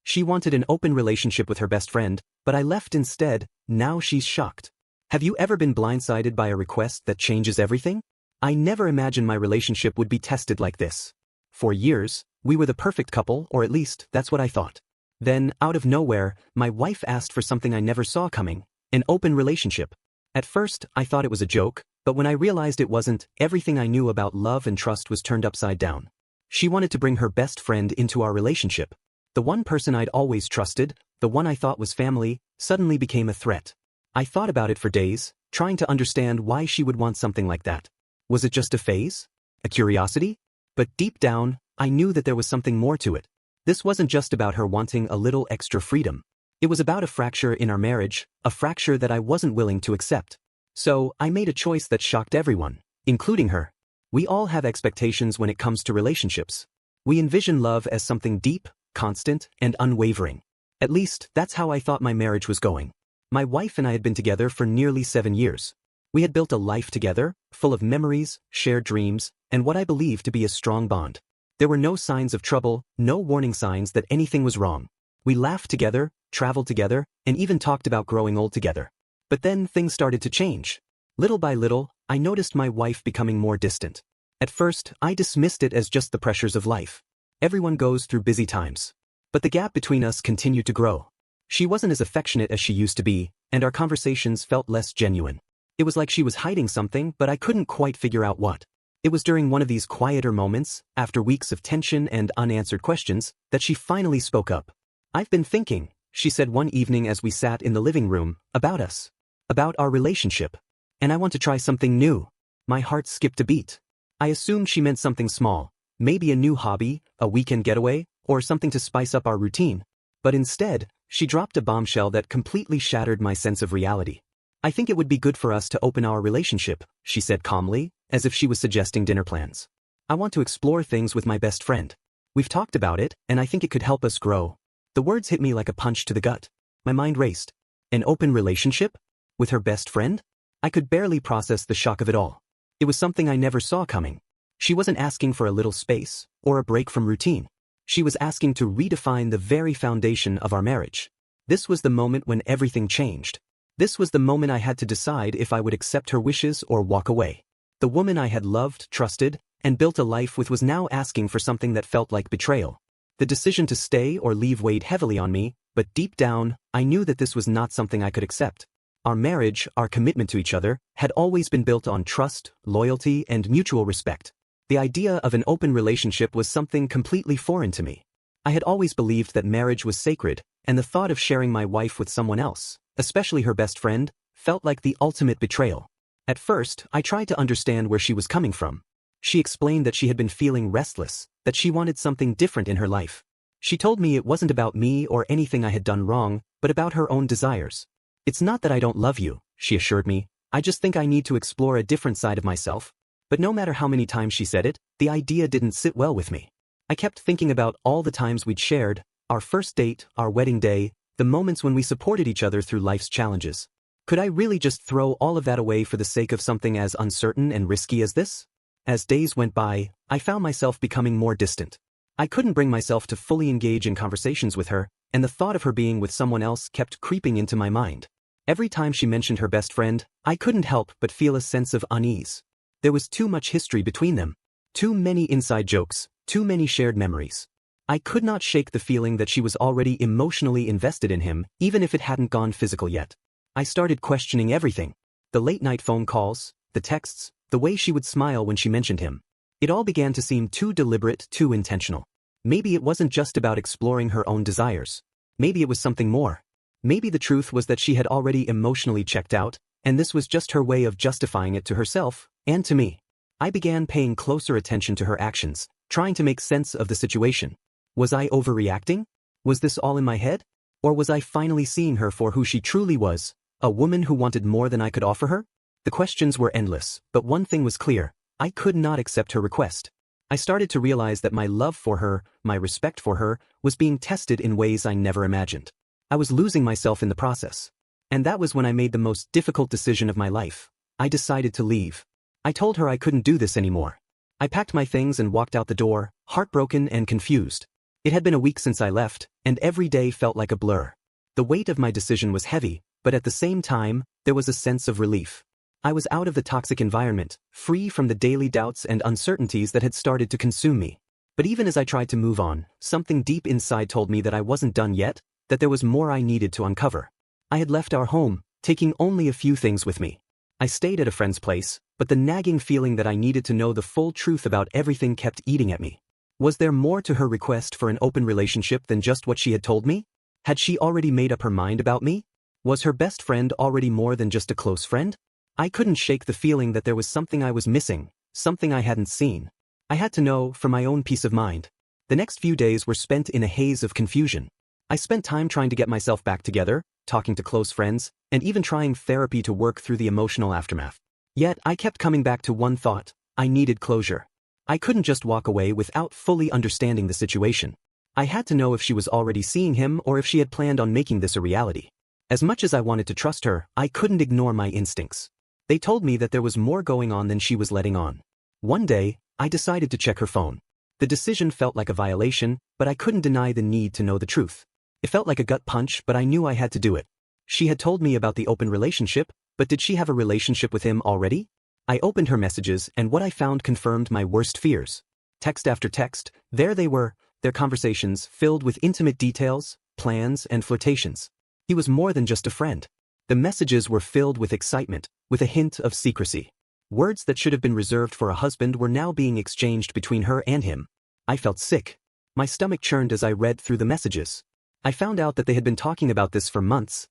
She wanted an open relationship with her best friend, but I left instead. Now she's shocked. Have you ever been blindsided by a request that changes everything? I never imagined my relationship would be tested like this. For years, we were the perfect couple, or at least, that's what I thought. Then, out of nowhere, my wife asked for something I never saw coming: an open relationship. At first, I thought it was a joke, but when I realized it wasn't, everything I knew about love and trust was turned upside down. She wanted to bring her best friend into our relationship. The one person I'd always trusted, the one I thought was family, suddenly became a threat. I thought about it for days, trying to understand why she would want something like that. Was it just a phase? A curiosity? But deep down, I knew that there was something more to it. This wasn't just about her wanting a little extra freedom. It was about a fracture in our marriage, a fracture that I wasn't willing to accept. So, I made a choice that shocked everyone, including her. We all have expectations when it comes to relationships. We envision love as something deep, constant, and unwavering. At least, that's how I thought my marriage was going. My wife and I had been together for nearly 7 years. We had built a life together, full of memories, shared dreams, and what I believed to be a strong bond. There were no signs of trouble, no warning signs that anything was wrong. We laughed together, traveled together, and even talked about growing old together. But then things started to change. Little by little, I noticed my wife becoming more distant. At first, I dismissed it as just the pressures of life. Everyone goes through busy times. But the gap between us continued to grow. She wasn't as affectionate as she used to be, and our conversations felt less genuine. It was like she was hiding something, but I couldn't quite figure out what. It was during one of these quieter moments, after weeks of tension and unanswered questions, that she finally spoke up. "I've been thinking," she said one evening as we sat in the living room, "about us. About our relationship. And I want to try something new." My heart skipped a beat. I assumed she meant something small, maybe a new hobby, a weekend getaway, or something to spice up our routine. But instead, she dropped a bombshell that completely shattered my sense of reality. "I think it would be good for us to open our relationship," she said calmly, as if she was suggesting dinner plans. "I want to explore things with my best friend. We've talked about it, and I think it could help us grow." The words hit me like a punch to the gut. My mind raced. An open relationship? With her best friend? I could barely process the shock of it all. It was something I never saw coming. She wasn't asking for a little space, or a break from routine. She was asking to redefine the very foundation of our marriage. This was the moment when everything changed. This was the moment I had to decide if I would accept her wishes or walk away. The woman I had loved, trusted, and built a life with was now asking for something that felt like betrayal. The decision to stay or leave weighed heavily on me, but deep down, I knew that this was not something I could accept. Our marriage, our commitment to each other, had always been built on trust, loyalty, and mutual respect. The idea of an open relationship was something completely foreign to me. I had always believed that marriage was sacred, and the thought of sharing my wife with someone else, especially her best friend, felt like the ultimate betrayal. At first, I tried to understand where she was coming from. She explained that she had been feeling restless, that she wanted something different in her life. She told me it wasn't about me or anything I had done wrong, but about her own desires. "It's not that I don't love you," she assured me. "I just think I need to explore a different side of myself." But no matter how many times she said it, the idea didn't sit well with me. I kept thinking about all the times we'd shared, our first date, our wedding day, the moments when we supported each other through life's challenges. Could I really just throw all of that away for the sake of something as uncertain and risky as this? As days went by, I found myself becoming more distant. I couldn't bring myself to fully engage in conversations with her, and the thought of her being with someone else kept creeping into my mind. Every time she mentioned her best friend, I couldn't help but feel a sense of unease. There was too much history between them. Too many inside jokes, too many shared memories. I could not shake the feeling that she was already emotionally invested in him, even if it hadn't gone physical yet. I started questioning everything. The late-night phone calls, the texts, the way she would smile when she mentioned him. It all began to seem too deliberate, too intentional. Maybe it wasn't just about exploring her own desires. Maybe it was something more. Maybe the truth was that she had already emotionally checked out, and this was just her way of justifying it to herself, and to me. I began paying closer attention to her actions, trying to make sense of the situation. Was I overreacting? Was this all in my head? Or was I finally seeing her for who she truly was, a woman who wanted more than I could offer her? The questions were endless, but one thing was clear: I could not accept her request. I started to realize that my love for her, my respect for her, was being tested in ways I never imagined. I was losing myself in the process. And that was when I made the most difficult decision of my life. I decided to leave. I told her I couldn't do this anymore. I packed my things and walked out the door, heartbroken and confused. It had been a week since I left, and every day felt like a blur. The weight of my decision was heavy, but at the same time, there was a sense of relief. I was out of the toxic environment, free from the daily doubts and uncertainties that had started to consume me. But even as I tried to move on, something deep inside told me that I wasn't done yet, that there was more I needed to uncover. I had left our home, taking only a few things with me. I stayed at a friend's place, but the nagging feeling that I needed to know the full truth about everything kept eating at me. Was there more to her request for an open relationship than just what she had told me? Had she already made up her mind about me? Was her best friend already more than just a close friend? I couldn't shake the feeling that there was something I was missing, something I hadn't seen. I had to know for my own peace of mind. The next few days were spent in a haze of confusion. I spent time trying to get myself back together, talking to close friends, and even trying therapy to work through the emotional aftermath. Yet I kept coming back to one thought: I needed closure. I couldn't just walk away without fully understanding the situation. I had to know if she was already seeing him or if she had planned on making this a reality. As much as I wanted to trust her, I couldn't ignore my instincts. They told me that there was more going on than she was letting on. One day, I decided to check her phone. The decision felt like a violation, but I couldn't deny the need to know the truth. It felt like a gut punch, but I knew I had to do it. She had told me about the open relationship, but did she have a relationship with him already? I opened her messages, and what I found confirmed my worst fears. Text after text, there they were, their conversations filled with intimate details, plans, and flirtations. He was more than just a friend. The messages were filled with excitement, with a hint of secrecy. Words that should have been reserved for a husband were now being exchanged between her and him. I felt sick. My stomach churned as I read through the messages. I found out that they had been talking about this for months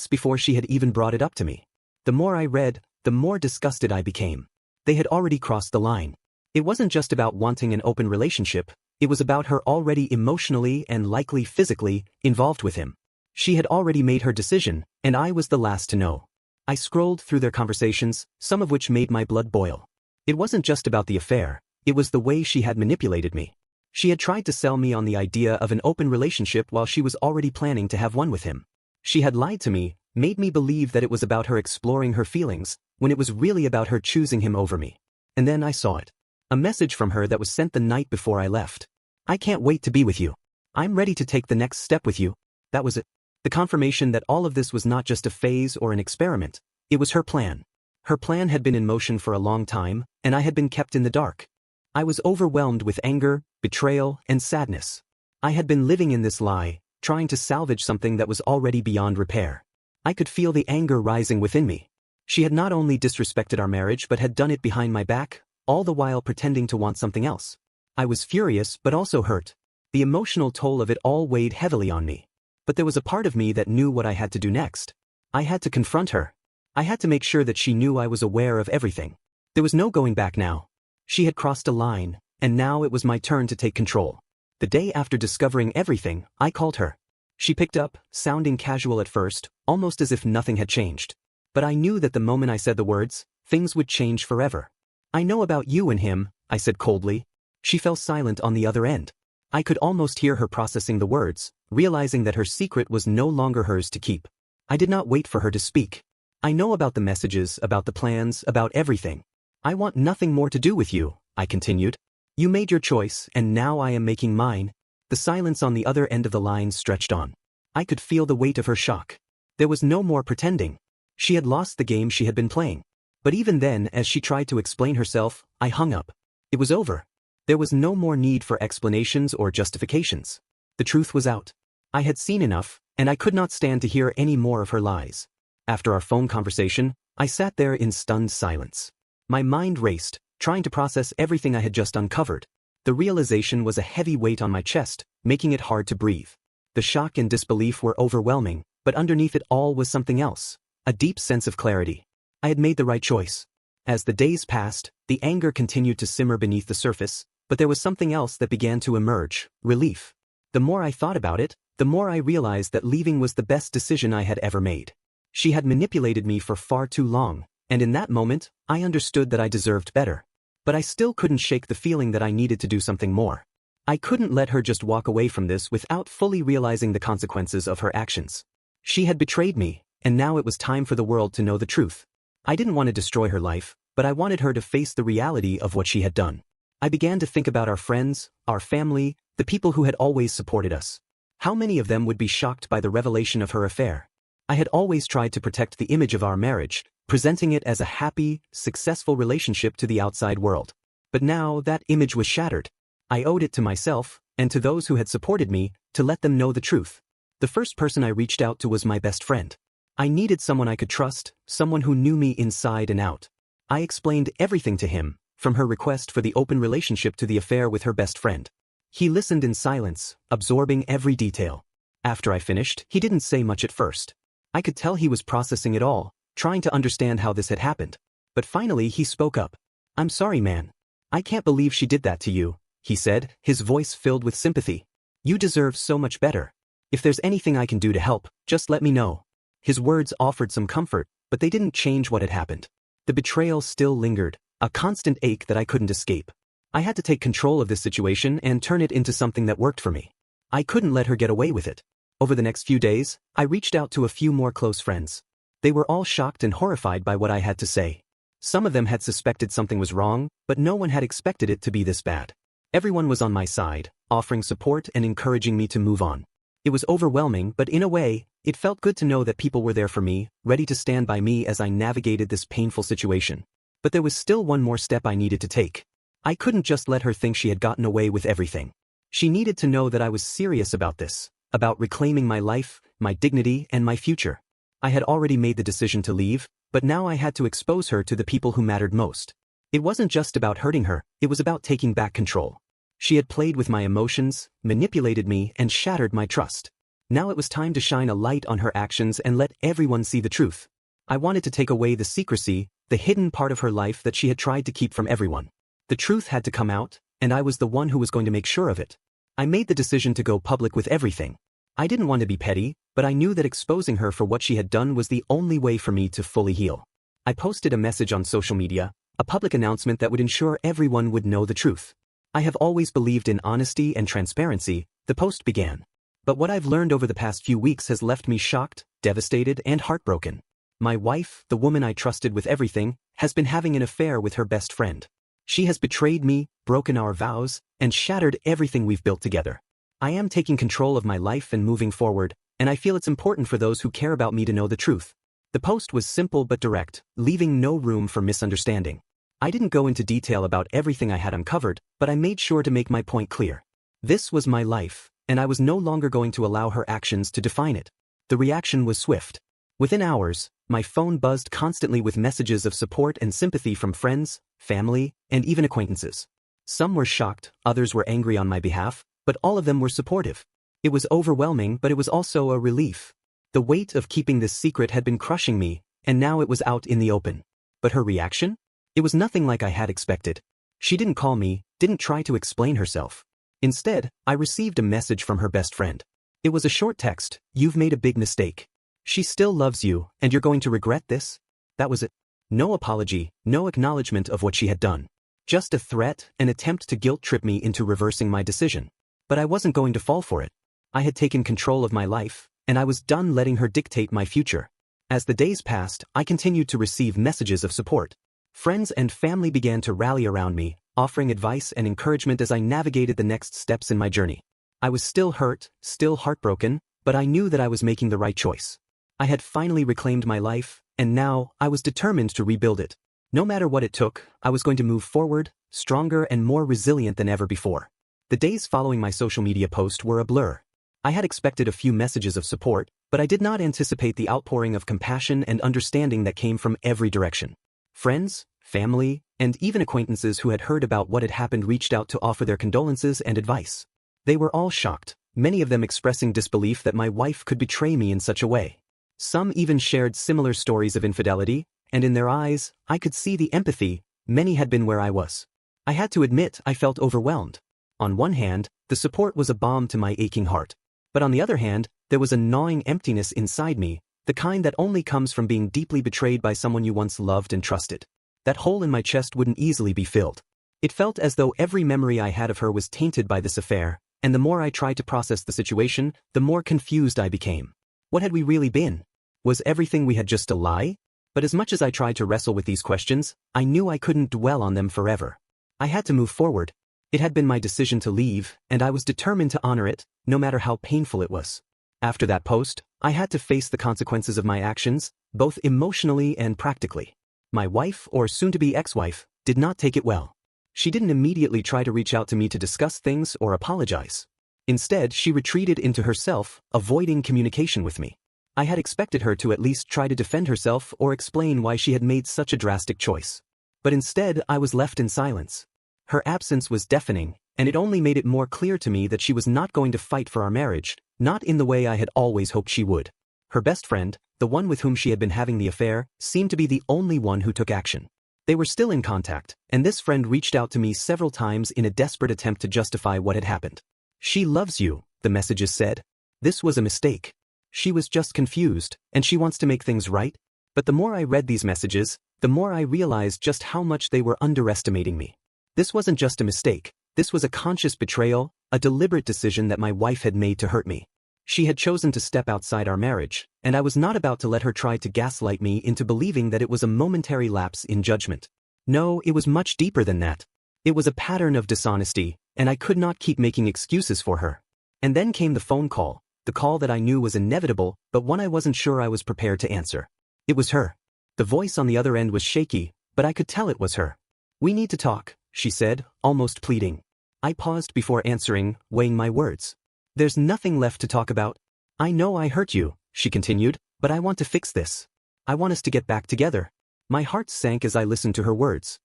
before she had even brought it up to me. The more I read, the more disgusted I became. They had already crossed the line. It wasn't just about wanting an open relationship, it was about her already emotionally and likely physically involved with him. She had already made her decision, and I was the last to know. I scrolled through their conversations, some of which made my blood boil. It wasn't just about the affair, it was the way she had manipulated me. She had tried to sell me on the idea of an open relationship while she was already planning to have one with him. She had lied to me, made me believe that it was about her exploring her feelings, when it was really about her choosing him over me. And then I saw it. A message from her that was sent the night before I left. I can't wait to be with you. I'm ready to take the next step with you. That was it. The confirmation that all of this was not just a phase or an experiment, it was her plan. Her plan had been in motion for a long time, and I had been kept in the dark. I was overwhelmed with anger, betrayal, and sadness. I had been living in this lie, trying to salvage something that was already beyond repair. I could feel the anger rising within me. She had not only disrespected our marriage but had done it behind my back, all the while pretending to want something else. I was furious but also hurt. The emotional toll of it all weighed heavily on me. But there was a part of me that knew what I had to do next. I had to confront her. I had to make sure that she knew I was aware of everything. There was no going back now. She had crossed a line, and now it was my turn to take control. The day after discovering everything, I called her. She picked up, sounding casual at first, almost as if nothing had changed. But I knew that the moment I said the words, things would change forever. I know about you and him, I said coldly. She fell silent on the other end. I could almost hear her processing the words, realizing that her secret was no longer hers to keep. I did not wait for her to speak. I know about the messages, about the plans, about everything. I want nothing more to do with you, I continued. You made your choice, and now I am making mine. The silence on the other end of the line stretched on. I could feel the weight of her shock. There was no more pretending. She had lost the game she had been playing. But even then, as she tried to explain herself, I hung up. It was over. There was no more need for explanations or justifications. The truth was out. I had seen enough, and I could not stand to hear any more of her lies. After our phone conversation, I sat there in stunned silence. My mind raced, trying to process everything I had just uncovered. The realization was a heavy weight on my chest, making it hard to breathe. The shock and disbelief were overwhelming, but underneath it all was something else, a deep sense of clarity. I had made the right choice. As the days passed, the anger continued to simmer beneath the surface, but there was something else that began to emerge: relief. The more I thought about it, the more I realized that leaving was the best decision I had ever made. She had manipulated me for far too long, and in that moment, I understood that I deserved better. But I still couldn't shake the feeling that I needed to do something more. I couldn't let her just walk away from this without fully realizing the consequences of her actions. She had betrayed me, and now it was time for the world to know the truth. I didn't want to destroy her life, but I wanted her to face the reality of what she had done. I began to think about our friends, our family, The people who had always supported us. How many of them would be shocked by the revelation of her affair? I had always tried to protect the image of our marriage, presenting it as a happy, successful relationship to the outside world. But now that image was shattered. I owed it to myself, and to those who had supported me, to let them know the truth. The first person I reached out to was my best friend. I needed someone I could trust, someone who knew me inside and out. I explained everything to him, from her request for the open relationship to the affair with her best friend. He listened in silence, absorbing every detail. After I finished, he didn't say much at first. I could tell he was processing it all, trying to understand how this had happened. But finally he spoke up. "I'm sorry, man. I can't believe she did that to you," he said, his voice filled with sympathy. "You deserve so much better. If there's anything I can do to help, just let me know." His words offered some comfort, but they didn't change what had happened. The betrayal still lingered, a constant ache that I couldn't escape. I had to take control of this situation and turn it into something that worked for me. I couldn't let her get away with it. Over the next few days, I reached out to a few more close friends. They were all shocked and horrified by what I had to say. Some of them had suspected something was wrong, but no one had expected it to be this bad. Everyone was on my side, offering support and encouraging me to move on. It was overwhelming, but in a way, it felt good to know that people were there for me, ready to stand by me as I navigated this painful situation. But there was still one more step I needed to take. I couldn't just let her think she had gotten away with everything. She needed to know that I was serious about this, about reclaiming my life, my dignity, and my future. I had already made the decision to leave, but now I had to expose her to the people who mattered most. It wasn't just about hurting her, it was about taking back control. She had played with my emotions, manipulated me, and shattered my trust. Now it was time to shine a light on her actions and let everyone see the truth. I wanted to take away the secrecy, the hidden part of her life that she had tried to keep from everyone. The truth had to come out, and I was the one who was going to make sure of it. I made the decision to go public with everything. I didn't want to be petty, but I knew that exposing her for what she had done was the only way for me to fully heal. I posted a message on social media, a public announcement that would ensure everyone would know the truth. I have always believed in honesty and transparency, the post began. But what I've learned over the past few weeks has left me shocked, devastated, and heartbroken. My wife, the woman I trusted with everything, has been having an affair with her best friend. She has betrayed me, broken our vows, and shattered everything we've built together. I am taking control of my life and moving forward, and I feel it's important for those who care about me to know the truth. The post was simple but direct, leaving no room for misunderstanding. I didn't go into detail about everything I had uncovered, but I made sure to make my point clear. This was my life, and I was no longer going to allow her actions to define it. The reaction was swift. Within hours, my phone buzzed constantly with messages of support and sympathy from friends, family, and even acquaintances. Some were shocked, others were angry on my behalf, but all of them were supportive. It was overwhelming, but it was also a relief. The weight of keeping this secret had been crushing me, and now it was out in the open. But her reaction? It was nothing like I had expected. She didn't call me, didn't try to explain herself. Instead, I received a message from her best friend. It was a short text: "You've made a big mistake. She still loves you, and you're going to regret this." That was it. No apology, no acknowledgement of what she had done. Just a threat, an attempt to guilt-trip me into reversing my decision. But I wasn't going to fall for it. I had taken control of my life, and I was done letting her dictate my future. As the days passed, I continued to receive messages of support. Friends and family began to rally around me, offering advice and encouragement as I navigated the next steps in my journey. I was still hurt, still heartbroken, but I knew that I was making the right choice. I had finally reclaimed my life, and now I was determined to rebuild it. No matter what it took, I was going to move forward, stronger and more resilient than ever before. The days following my social media post were a blur. I had expected a few messages of support, but I did not anticipate the outpouring of compassion and understanding that came from every direction. Friends, family, and even acquaintances who had heard about what had happened reached out to offer their condolences and advice. They were all shocked, many of them expressing disbelief that my wife could betray me in such a way. Some even shared similar stories of infidelity, and in their eyes, I could see the empathy. Many had been where I was. I had to admit I felt overwhelmed. On one hand, the support was a balm to my aching heart. But on the other hand, there was a gnawing emptiness inside me, the kind that only comes from being deeply betrayed by someone you once loved and trusted. That hole in my chest wouldn't easily be filled. It felt as though every memory I had of her was tainted by this affair, and the more I tried to process the situation, the more confused I became. What had we really been? Was everything we had just a lie? But as much as I tried to wrestle with these questions, I knew I couldn't dwell on them forever. I had to move forward. It had been my decision to leave, and I was determined to honor it, no matter how painful it was. After that post, I had to face the consequences of my actions, both emotionally and practically. My wife, or soon-to-be ex-wife, did not take it well. She didn't immediately try to reach out to me to discuss things or apologize. Instead, she retreated into herself, avoiding communication with me. I had expected her to at least try to defend herself or explain why she had made such a drastic choice. But instead, I was left in silence. Her absence was deafening, and it only made it more clear to me that she was not going to fight for our marriage, not in the way I had always hoped she would. Her best friend, the one with whom she had been having the affair, seemed to be the only one who took action. They were still in contact, and this friend reached out to me several times in a desperate attempt to justify what had happened. "She loves you," the messages said. "This was a mistake. She was just confused, and she wants to make things right." But the more I read these messages, the more I realized just how much they were underestimating me. This wasn't just a mistake, this was a conscious betrayal, a deliberate decision that my wife had made to hurt me. She had chosen to step outside our marriage, and I was not about to let her try to gaslight me into believing that it was a momentary lapse in judgment. No, it was much deeper than that. It was a pattern of dishonesty, and I could not keep making excuses for her. And then came the phone call, the call that I knew was inevitable, but one I wasn't sure I was prepared to answer. It was her. The voice on the other end was shaky, but I could tell it was her. "We need to talk," she said, almost pleading. I paused before answering, weighing my words. "There's nothing left to talk about. I know I hurt you," she continued, "but I want to fix this. I want us to get back together." My heart sank as I listened to her words.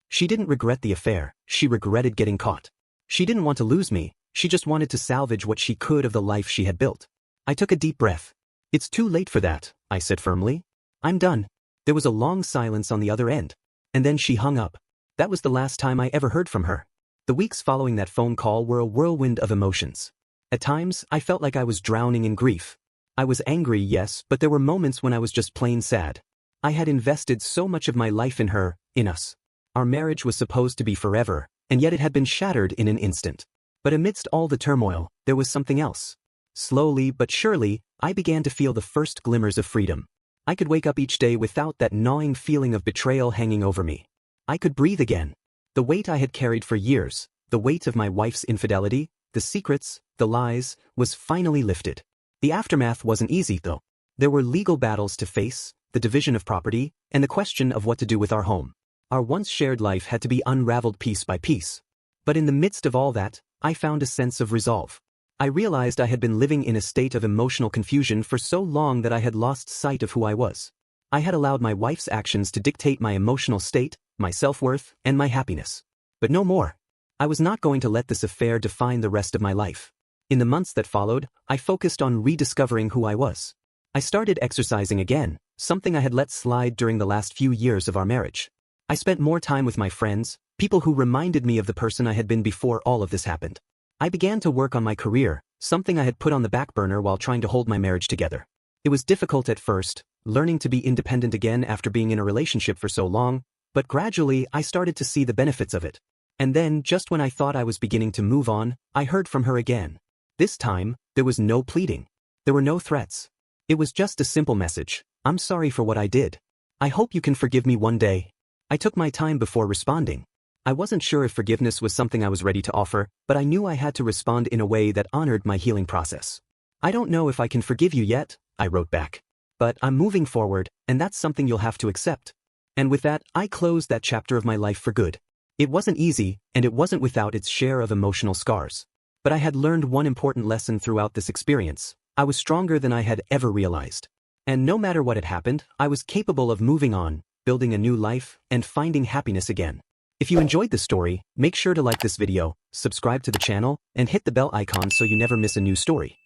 She didn't regret the affair, she regretted getting caught. She didn't want to lose me, she just wanted to salvage what she could of the life she had built. I took a deep breath. "It's too late for that," I said firmly. "I'm done." There was a long silence on the other end. And then she hung up. That was the last time I ever heard from her. The weeks following that phone call were a whirlwind of emotions. At times, I felt like I was drowning in grief. I was angry, yes, but there were moments when I was just plain sad. I had invested so much of my life in her, in us. Our marriage was supposed to be forever, and yet it had been shattered in an instant. But amidst all the turmoil, there was something else. Slowly but surely, I began to feel the first glimmers of freedom. I could wake up each day without that gnawing feeling of betrayal hanging over me. I could breathe again. The weight I had carried for years, the weight of my wife's infidelity, the secrets, the lies, was finally lifted. The aftermath wasn't easy, though. There were legal battles to face, the division of property, and the question of what to do with our home. Our once shared life had to be unraveled piece by piece. But in the midst of all that, I found a sense of resolve. I realized I had been living in a state of emotional confusion for so long that I had lost sight of who I was. I had allowed my wife's actions to dictate my emotional state, my self-worth, and my happiness. But no more. I was not going to let this affair define the rest of my life. In the months that followed, I focused on rediscovering who I was. I started exercising again, something I had let slide during the last few years of our marriage. I spent more time with my friends, people who reminded me of the person I had been before all of this happened. I began to work on my career, something I had put on the back burner while trying to hold my marriage together. It was difficult at first, learning to be independent again after being in a relationship for so long, but gradually I started to see the benefits of it. And then, just when I thought I was beginning to move on, I heard from her again. This time, there was no pleading. There were no threats. It was just a simple message: "I'm sorry for what I did. I hope you can forgive me one day." I took my time before responding. I wasn't sure if forgiveness was something I was ready to offer, but I knew I had to respond in a way that honored my healing process. "I don't know if I can forgive you yet," I wrote back. "But I'm moving forward, and that's something you'll have to accept." And with that, I closed that chapter of my life for good. It wasn't easy, and it wasn't without its share of emotional scars. But I had learned one important lesson throughout this experience: I was stronger than I had ever realized. And no matter what had happened, I was capable of moving on, building a new life, and finding happiness again. If you enjoyed this story, make sure to like this video, subscribe to the channel, and hit the bell icon so you never miss a new story.